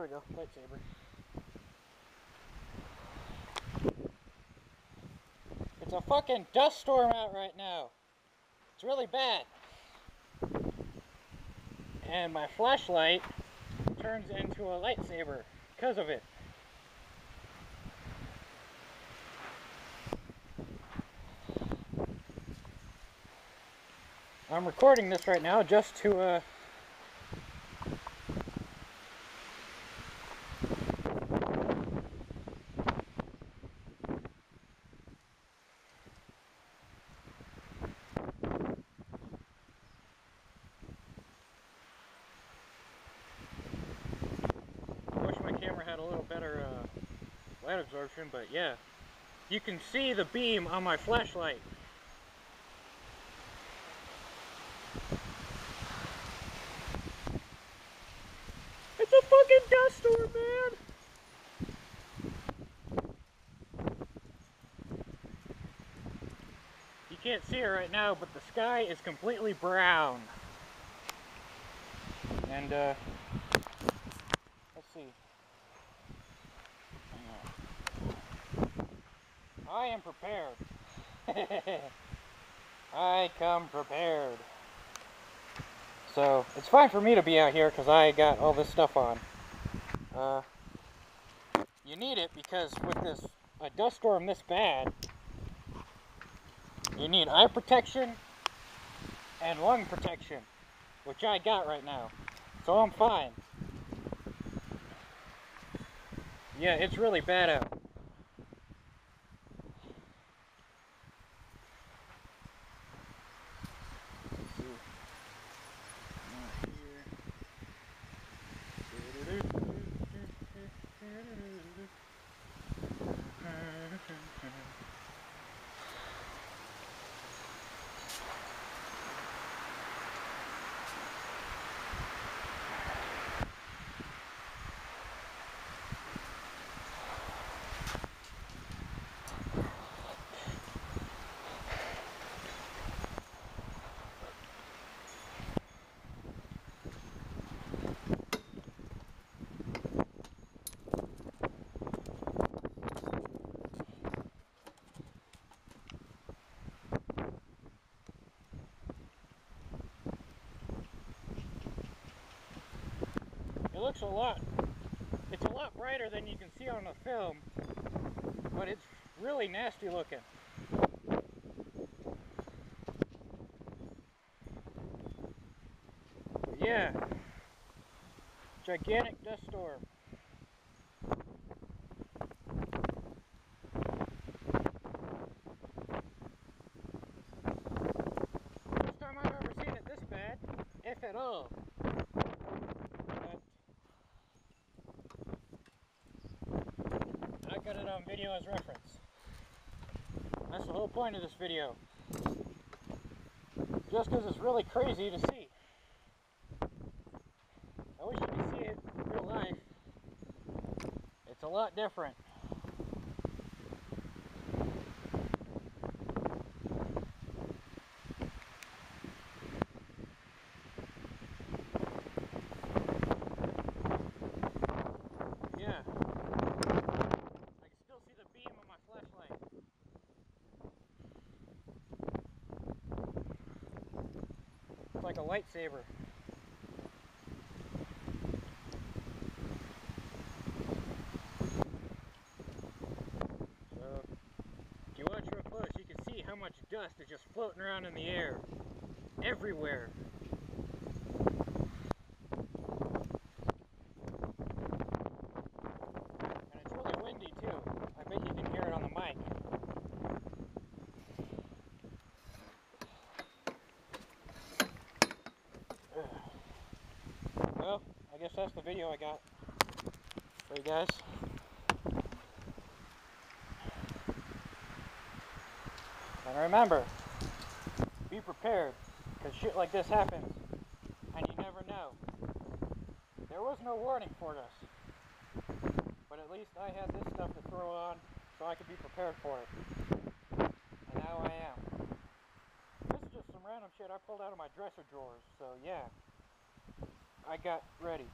There we go, lightsaber. It's a fucking dust storm out right now. It's really bad. And my flashlight turns into a lightsaber because of it. I'm recording this right now just to camera had a little better light absorption, but yeah, you can see the beam on my flashlight. It's a fucking dust storm, man! You can't see it right now, but the sky is completely brown. And let's see. I am prepared. I come prepared. So, it's fine for me to be out here because I got all this stuff on. You need it because with a dust storm this bad, you need eye protection and lung protection, which I got right now. So I'm fine. Yeah, it's really bad out. It's a lot brighter than you can see on the film, but it's really nasty looking. But yeah, gigantic dust storm. First time I've ever seen it this bad, if at all. I got it on video as reference. That's the whole point of this video. Just because it's really crazy to see. I wish you could see it in real life. It's a lot different. Yeah. I can still see the beam on my flashlight. It's like a lightsaber. So, if you watch real close, you can see how much dust is just floating around in the air. Everywhere. And it's really windy too. I bet you can hear it on the mic. Well, I guess that's the video I got for you guys. And remember, be prepared, because shit like this happens, and you never know. There was no warning for us, but at least I had this stuff to throw on so I could be prepared for it. And now I am. This is just some random shit I pulled out of my dresser drawers, so yeah, I got ready.